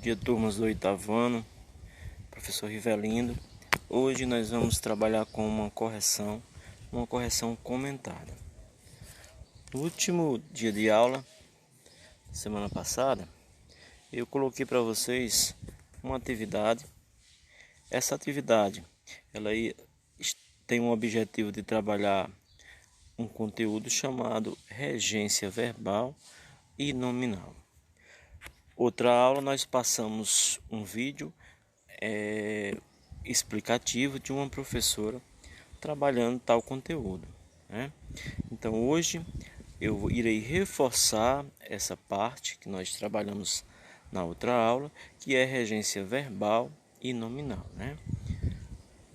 Dia turmas do oitavo ano, professor Rivelindo. Hoje nós vamos trabalhar com uma correção comentada. No último dia de aula, semana passada, eu coloquei para vocês uma atividade. Essa atividade, tem um objetivo de trabalhar um conteúdo chamado regência verbal e nominal. Outra aula nós passamos um vídeo explicativo de uma professora trabalhando tal conteúdo, né? Então hoje eu irei reforçar essa parte que nós trabalhamos na outra aula, que é regência verbal e nominal, né?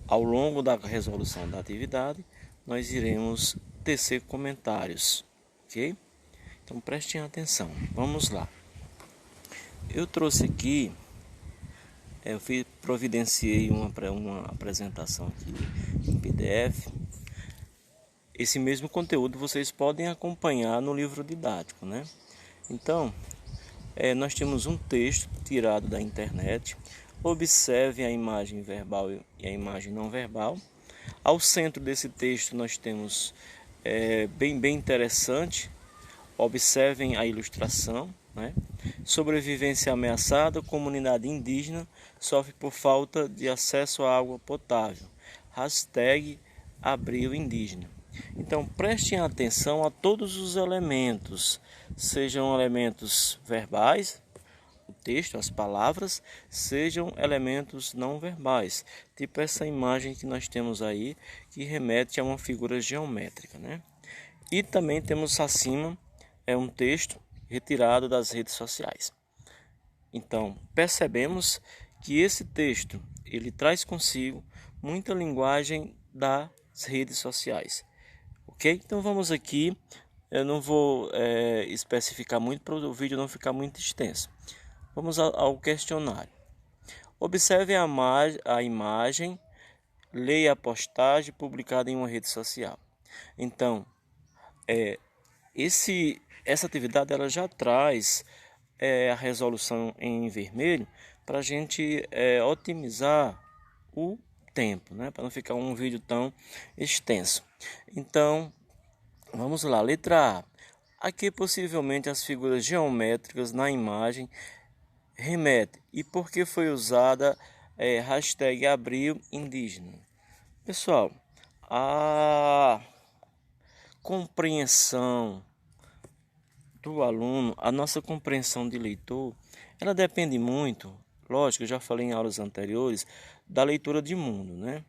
Ao longo da resolução da atividade, nós iremos tecer comentários, ok? Então prestem atenção, vamos lá. Eu trouxe aqui, providenciei uma apresentação aqui em PDF. Esse mesmo conteúdo vocês podem acompanhar no livro didático, né? Então, nós temos um texto tirado da internet. Observe a imagem verbal e a imagem não verbal. Ao centro desse texto nós temos, bem interessante, observem a ilustração, né? Sobrevivência ameaçada, comunidade indígena sofre por falta de acesso à água potável. Hashtag Abril Indígena. Então prestem atenção a todos os elementos, sejam elementos verbais, o texto, as palavras, sejam elementos não verbais, tipo essa imagem que nós temos aí, que remete a uma figura geométrica, né? E também temos acima um texto retirado das redes sociais. Então, percebemos que esse texto ele traz consigo muita linguagem das redes sociais. Ok? Então vamos aqui, eu não vou especificar muito para o vídeo não ficar muito extenso. Vamos ao questionário. Observe a imagem, leia a postagem publicada em uma rede social. Então, essa atividade ela já traz a resolução em vermelho para a gente otimizar o tempo, né? Para não ficar um vídeo tão extenso. Então, vamos lá. Letra A. Aqui possivelmente as figuras geométricas na imagem remetem. E por que foi usada hashtag Abril Indígena? Pessoal, a compreensão do aluno, a nossa compreensão de leitor, ela depende muito, lógico, eu já falei em aulas anteriores, da leitura de mundo, né?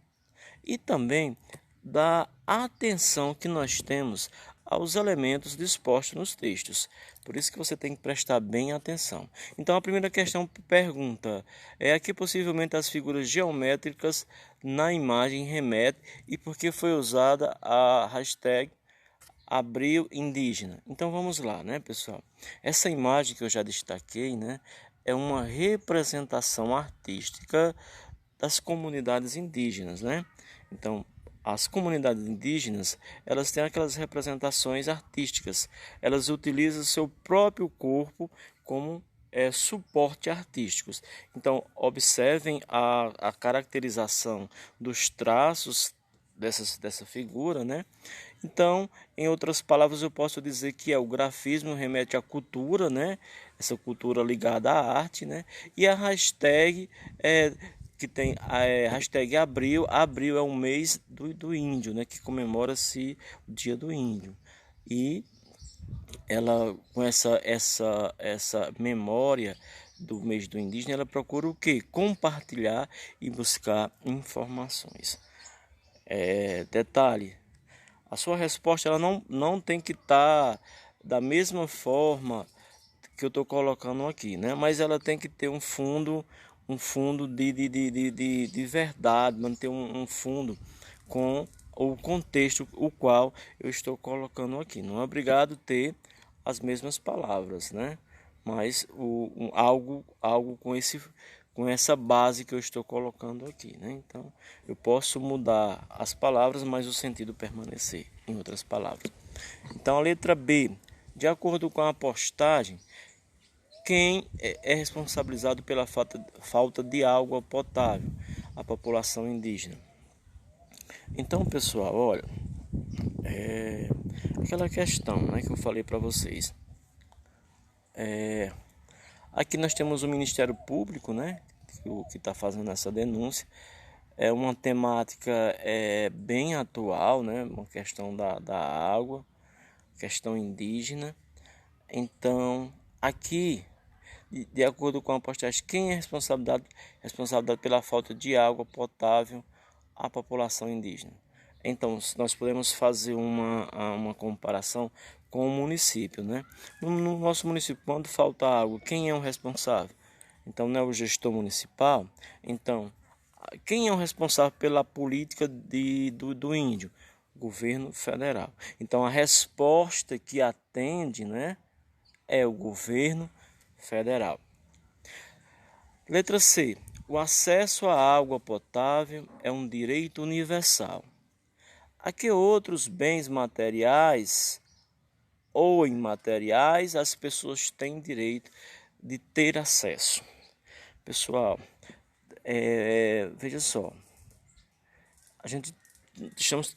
E também da atenção que nós temos aos elementos dispostos nos textos. Por isso que você tem que prestar bem atenção. Então a primeira questão pergunta, a que possivelmente as figuras geométricas na imagem remetem e por que foi usada a hashtag Abril Indígena. Então vamos lá, né, pessoal? Essa imagem que eu já destaquei, né, é uma representação artística das comunidades indígenas, né? Então, as comunidades indígenas, elas têm aquelas representações artísticas. Elas utilizam seu próprio corpo como suporte artísticos. Então, observem a caracterização dos traços dessa figura, né? Então, em outras palavras, eu posso dizer que o grafismo remete à cultura, né? Essa cultura ligada à arte, né? E a hashtag que tem a hashtag Abril. Abril é um mês do índio, né? Que comemora-se o Dia do Índio. E ela, com essa memória do mês do indígena, ela procura o quê? Compartilhar e buscar informações. Detalhe, a sua resposta ela não tem que estar da mesma forma que eu estou colocando aqui, né? Mas ela tem que ter um fundo de verdade, manter um fundo com o contexto o qual eu estou colocando aqui. Não é obrigado ter as mesmas palavras, né? Mas algo com essa base que eu estou colocando aqui, né? Então, eu posso mudar as palavras, mas o sentido permanecer, em outras palavras. Então, a letra B, de acordo com a postagem, quem é responsabilizado pela falta de água potável? A população indígena. Então, pessoal, olha, aquela questão, né, que eu falei para vocês. Aqui nós temos o Ministério Público, né, que está fazendo essa denúncia. É uma temática bem atual, né, uma questão da água, questão indígena. Então, aqui, de acordo com a postagem, quem é responsável pela falta de água potável à população indígena? Então, nós podemos fazer uma comparação com o município, né? No nosso município, quando falta água, quem é o responsável? Então, não é o gestor municipal. Então, quem é o responsável pela política do índio? O governo federal. Então, a resposta que atende, né, é o governo federal. Letra C. O acesso à água potável é um direito universal. A que outros bens materiais ou imateriais as pessoas têm direito de ter acesso? Pessoal, veja só,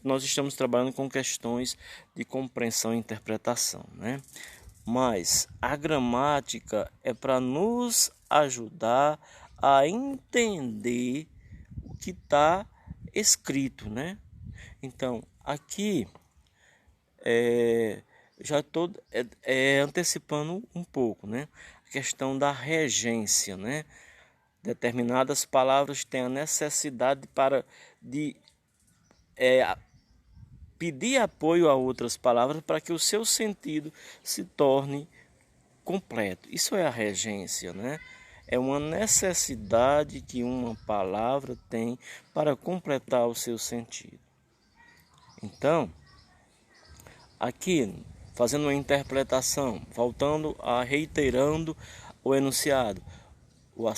nós estamos trabalhando com questões de compreensão e interpretação, né? Mas a gramática é para nos ajudar a entender o que está escrito, né? Então, aqui já estou antecipando um pouco, né? A questão da regência, né? Determinadas palavras têm a necessidade de pedir apoio a outras palavras para que o seu sentido se torne completo. Isso é a regência, né? É uma necessidade que uma palavra tem para completar o seu sentido. Então, aqui, fazendo uma interpretação, reiterando o enunciado, o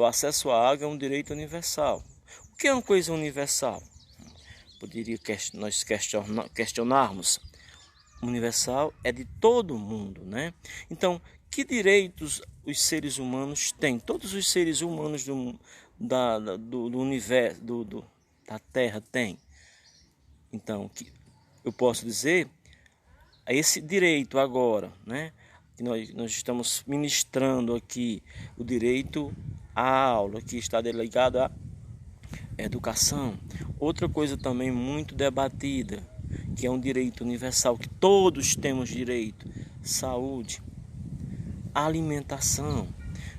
acesso à água é um direito universal. O que é uma coisa universal? Poderia nós questionarmos. Universal é de todo mundo, né? Então, que direitos os seres humanos têm? Todos os seres humanos do universo, da Terra têm. Então, eu posso dizer, esse direito agora, né? Que nós estamos ministrando aqui, o direito à aula, que está delegado à educação. Outra coisa também muito debatida, que é um direito universal, que todos temos direito: saúde, alimentação.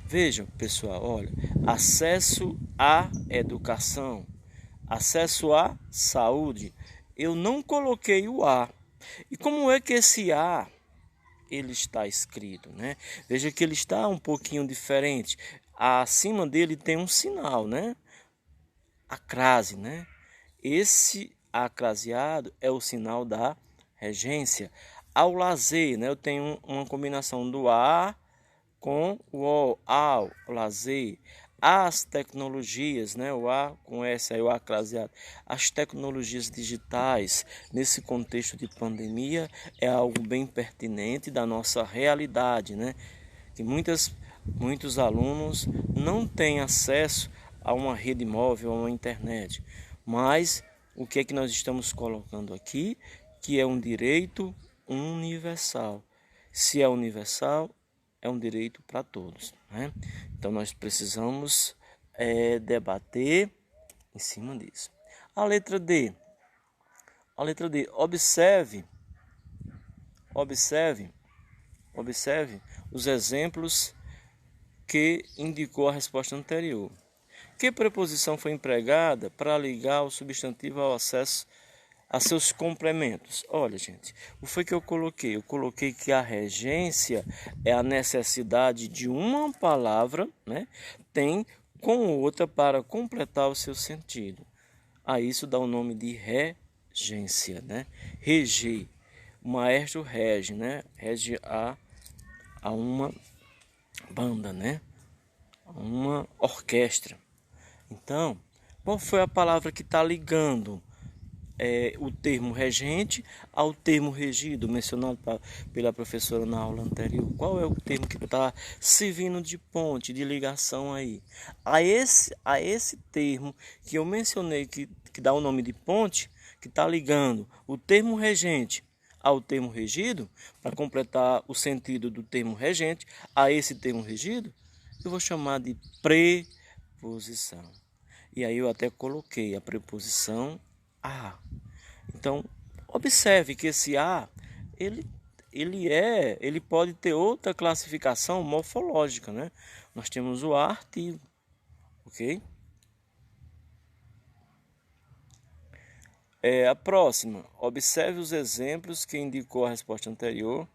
Veja, pessoal, olha, acesso à educação, acesso à saúde. Eu não coloquei o A. E como é que esse A ele está escrito, né? Veja que ele está um pouquinho diferente. Acima dele tem um sinal, né? A crase, né? Esse acraseado é o sinal da regência. Ao lazer, né? Eu tenho uma combinação do A com o O, ao lazer. As tecnologias, né? O A com S, aí o acraseado. As tecnologias digitais, nesse contexto de pandemia, é algo bem pertinente da nossa realidade, né? Que muitos alunos não têm acesso a uma rede móvel, a uma internet. Mas o que é que nós estamos colocando aqui? Que é um direito universal. Se é universal, é um direito para todos, né? Então nós precisamos debater em cima disso. A letra D. Observe os exemplos que indicou a resposta anterior. Que preposição foi empregada para ligar o substantivo ao acesso a seus complementos? Olha, gente, o que foi que eu coloquei? Eu coloquei que a regência é a necessidade de uma palavra, né, tem com outra para completar o seu sentido. A isso dá o nome de regência, né? Reger. O maestro rege, né? Rege a uma banda, né? A uma orquestra. Então, qual foi a palavra que está ligando o termo regente ao termo regido, mencionado pela professora na aula anterior. Qual é o termo que está servindo de ponte, de ligação aí? A esse termo que eu mencionei, que dá o nome de ponte, que está ligando o termo regente ao termo regido, para completar o sentido do termo regente a esse termo regido, eu vou chamar de preposição. E aí eu até coloquei a preposição a. Então, observe que esse a, ele pode ter outra classificação morfológica, né? Nós temos o a artigo, ok? A próxima, observe os exemplos que indicou a resposta anterior